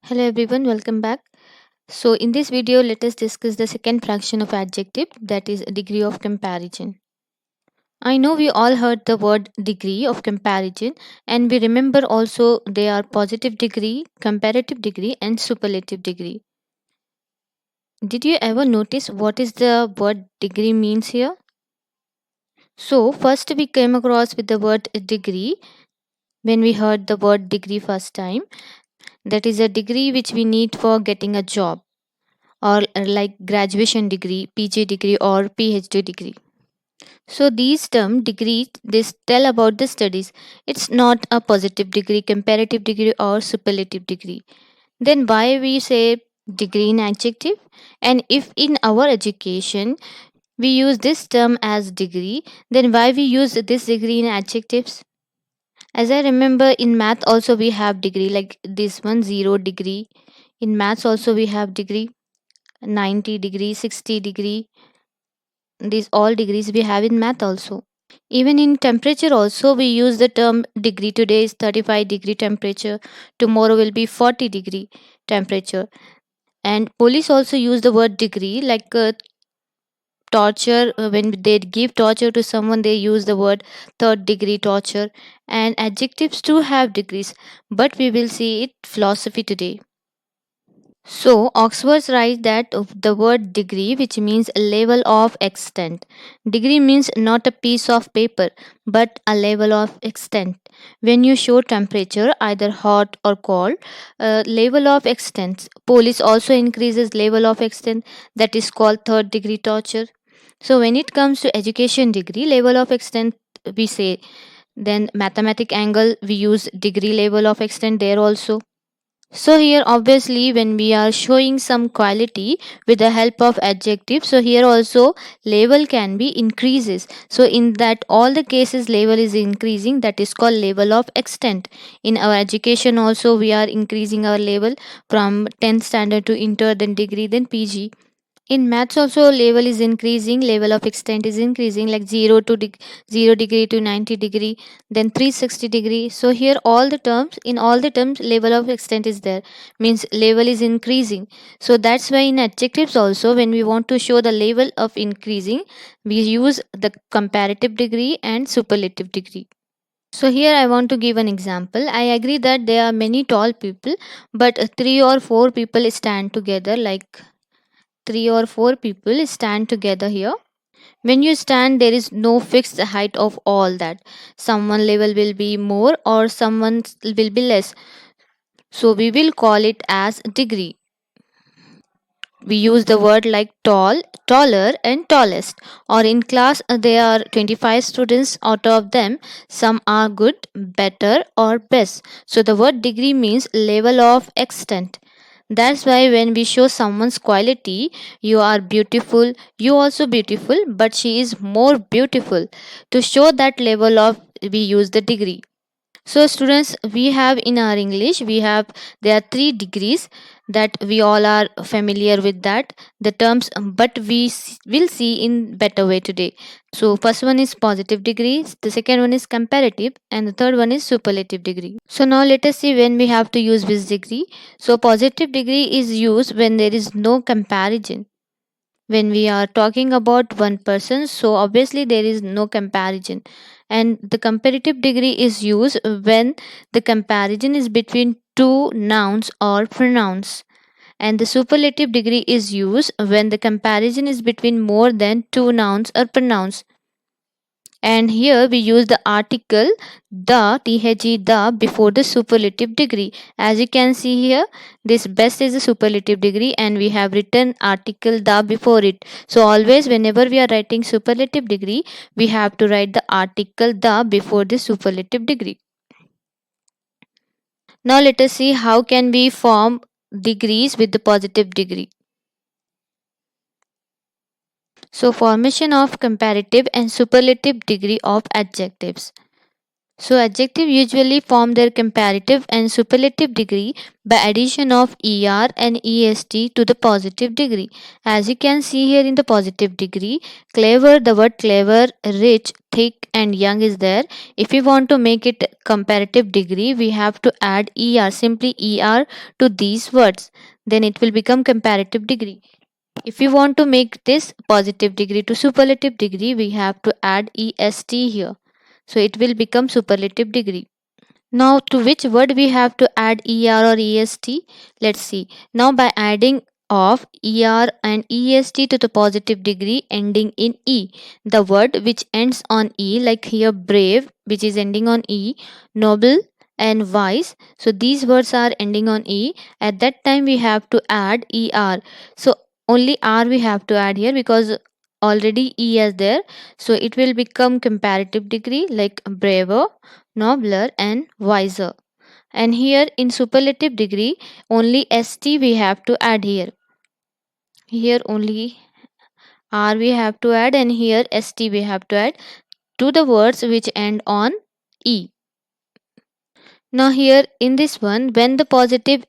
Hello everyone, welcome back. So in this video, let us discuss the second fraction of adjective, that is degree of comparison. I know we all heard the word degree of comparison, and we remember also they are positive degree, comparative degree and superlative degree. Did you ever notice what is the word degree means here? So first we came across with the word degree when we heard the word degree first time. That is a degree which we need for getting a job, or like graduation degree, PG degree or PhD degree. So these term degree this tell about the studies. It's not a positive degree, comparative degree or superlative degree. Then why we say degree in adjective? And if in our education we use this term as degree, then why we use this degree in adjectives? As I remember in math also we have degree like this one 0 degree. In maths also we have degree 90 degree, 60 degree. These all degrees we have in math also. Even in temperature also we use the term degree. Today is 35-degree temperature, tomorrow will be 40-degree temperature. And police also use the word degree, like torture. When they give torture to someone, they use the word third degree torture. And adjectives too have degrees, but we will see it philosophy today. So, Oxford writes that of the word degree, which means a level of extent. Degree means not a piece of paper, but a level of extent. When you show temperature, either hot or cold, level of extent. Police also increases level of extent, that is called third degree torture. So, when it comes to education degree, level of extent we say. Then mathematic angle, we use degree level of extent there also. So here obviously when we are showing some quality with the help of adjective, so here also level can be increases. So in that all the cases level is increasing, that is called level of extent. In our education also we are increasing our level from 10th standard to inter, then degree, then PG. In maths also level is increasing, level of extent is increasing, like 0 degree to 90 degree, then 360 degree. So here all the terms, in all the terms level of extent is there, means level is increasing. So that's why in adjectives also when we want to show the level of increasing, we use the comparative degree and superlative degree. So here I want to give an example. I agree that there are many tall people, but three or four people stand together, like three or four people stand together here. When you stand, there is no fixed height of all that. Someone level will be more or someone will be less. So we will call it as degree. We use the word like tall, taller, and tallest. Or in class, there are 25 students. Out of them, some are good, better, or best. So the word degree means level of extent. That's why when we show someone's quality, you are beautiful, you also beautiful, but she is more beautiful. To show that level of, we use the degree. So students, we have in our English, we have, there are three degrees that we all are familiar with that, the terms, but we will see in better way today. So first one is positive degree, the second one is comparative, and the third one is superlative degree. So now let us see when we have to use which degree. So positive degree is used when there is no comparison. When we are talking about one person, so obviously there is no comparison. And the comparative degree is used when the comparison is between two nouns or pronouns. And the superlative degree is used when the comparison is between more than two nouns or pronouns. And here we use the article the, the before the superlative degree. As you can see here, this best is a superlative degree and we have written article the before it. So always whenever we are writing superlative degree, we have to write the article the before the superlative degree. Now let us see how can we form degrees with the positive degree. So formation of comparative and superlative degree of adjectives. So adjective usually form their comparative and superlative degree by addition of er and est to the positive degree. As you can see here in the positive degree, clever, the word clever, rich, thick and young is there. If we want to make it comparative degree, we have to add er, simply er to these words. Then it will become comparative degree. If we want to make this positive degree to superlative degree, we have to add est here. So it will become superlative degree. Now to which word we have to add er or est? Let's see. Now by adding of er and est to the positive degree ending in e, the word which ends on e, like here brave, which is ending on e, noble and wise, so these words are ending on e. At that time we have to add er. So only r we have to add here because already e is there. So it will become comparative degree like braver, nobler and wiser. And here in superlative degree only st we have to add here. Here only r we have to add and here st we have to add to the words which end on e. Now here in this one, when the positive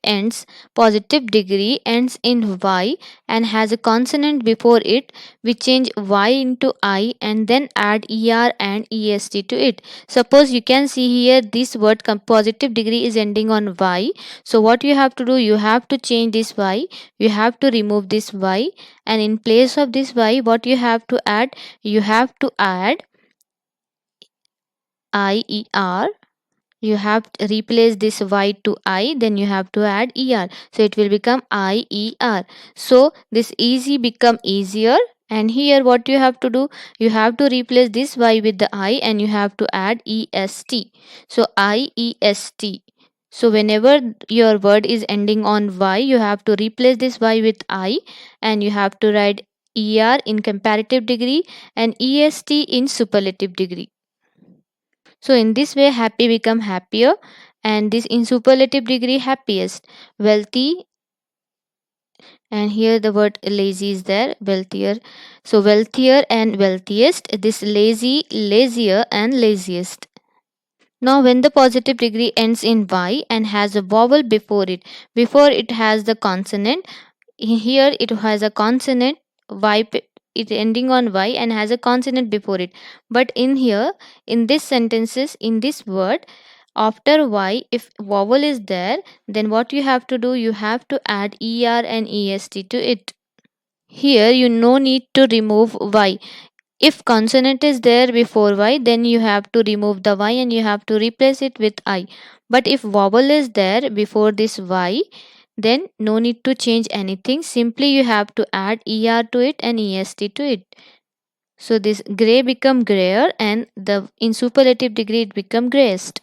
degree ends in y and has a consonant before it, we change y into I and then add er and est to it. Suppose you can see here this word positive degree is ending on y. So what you have to do, you have to change this y, you have to remove this y, and in place of this y, what you have to add? You have to add IER. You have to replace this y to I, then you have to add er, so it will become IER. So this easy become easier, and here what you have to do, you have to replace this y with the I and you have to add est, so IEST. So whenever your word is ending on y, you have to replace this y with I and you have to write er in comparative degree and est in superlative degree. So in this way, happy become happier, and this in superlative degree happiest, wealthy, and here the word lazy is there, wealthier. So wealthier and wealthiest, this lazy, lazier and laziest. Now when the positive degree ends in y and has a vowel before it has the consonant. Here it has a consonant y, it ending on y and has a consonant before it. But in here, in this sentences, in this word, after y, if vowel is there, then what you have to do, you have to add er and est to it. Here you no need to remove y. If consonant is there before y, then you have to remove the y and you have to replace it with I. But if vowel is there before this y, then no need to change anything. Simply you have to add er to it and est to it. So this gray become grayer and the in superlative degree it become grayest.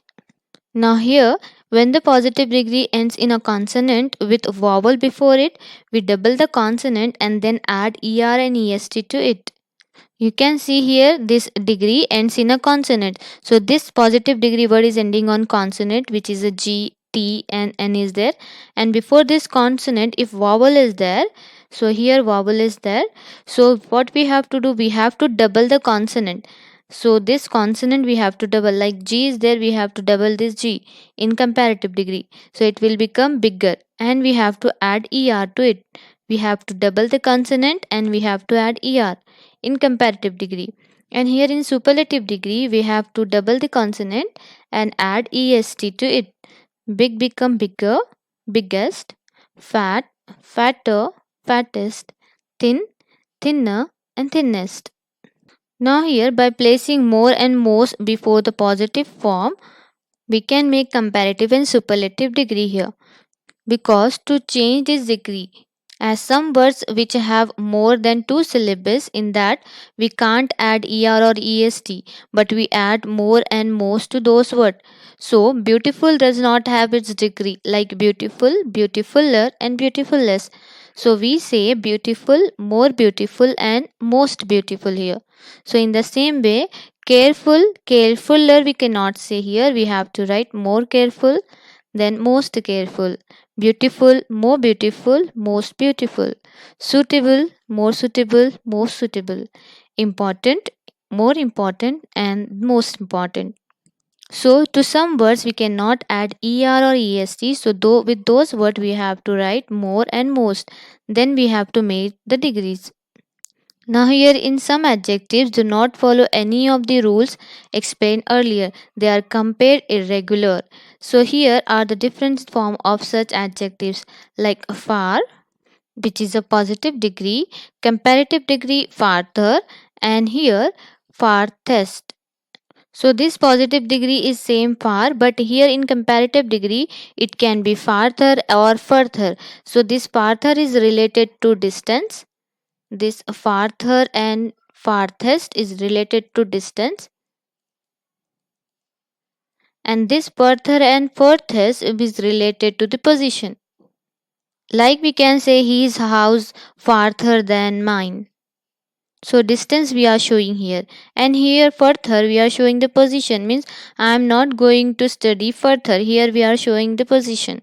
Now here when the positive degree ends in a consonant with vowel before it, we double the consonant and then add er and est to it. You can see here this degree ends in a consonant. So this positive degree word is ending on consonant, which is a G, T and N is there. And before this consonant, if vowel is there, so here vowel is there. So what we have to do, we have to double the consonant. So this consonant we have to double, like G is there, we have to double this G in comparative degree. So it will become bigger and we have to add ER to it. We have to double the consonant and we have to add ER in comparative degree. And here in superlative degree, we have to double the consonant and add est to it. Big become bigger, biggest, fat, fatter, fattest, thin, thinner, and thinnest. Now here by placing more and most before the positive form, we can make comparative and superlative degree here. Because to change this degree, as some words which have more than two syllables, in that we can't add er or est, but we add more and most to those words. So beautiful does not have its degree like beautiful, beautifuler and beautifulless. So we say beautiful, more beautiful and most beautiful here. So in the same way, careful, carefuller we cannot say here, we have to write more careful then most careful, beautiful, more beautiful, most beautiful, suitable, more suitable, most suitable, important, more important, and most important. So to some words we cannot add er or est. So though with those words we have to write more and most. Then we have to make the degrees. Now here in some adjectives do not follow any of the rules explained earlier. They are compared irregular. So here are the different form of such adjectives like far, which is a positive degree, comparative degree farther, and here farthest. So this positive degree is same far, but here in comparative degree it can be farther or further. So this farther is related to distance. This farther and farthest is related to distance, and this further and furthest is related to the position. Like we can say his house farther than mine. So distance we are showing here, and here further we are showing the position, means I am not going to study further. Here we are showing the position.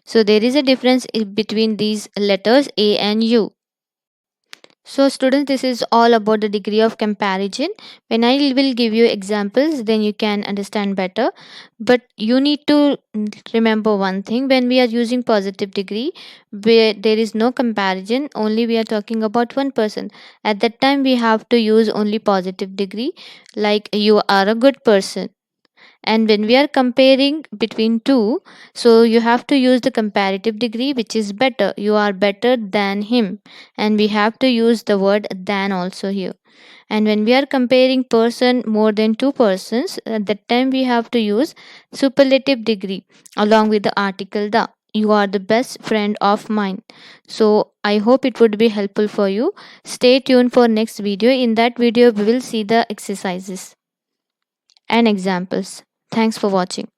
So there is a difference between these letters A and U. So students, this is all about the degree of comparison. When I will give you examples, then you can understand better. But you need to remember one thing: when we are using positive degree, where there is no comparison, only we are talking about one person. At that time, we have to use only positive degree, like you are a good person. And when we are comparing between two, so you have to use the comparative degree, which is better. You are better than him, and we have to use the word than also here. And when we are comparing person more than two persons, at that time we have to use superlative degree along with the article the. You are the best friend of mine. So I hope it would be helpful for you. Stay tuned for next video. In that video we will see the exercises and examples. Thanks for watching.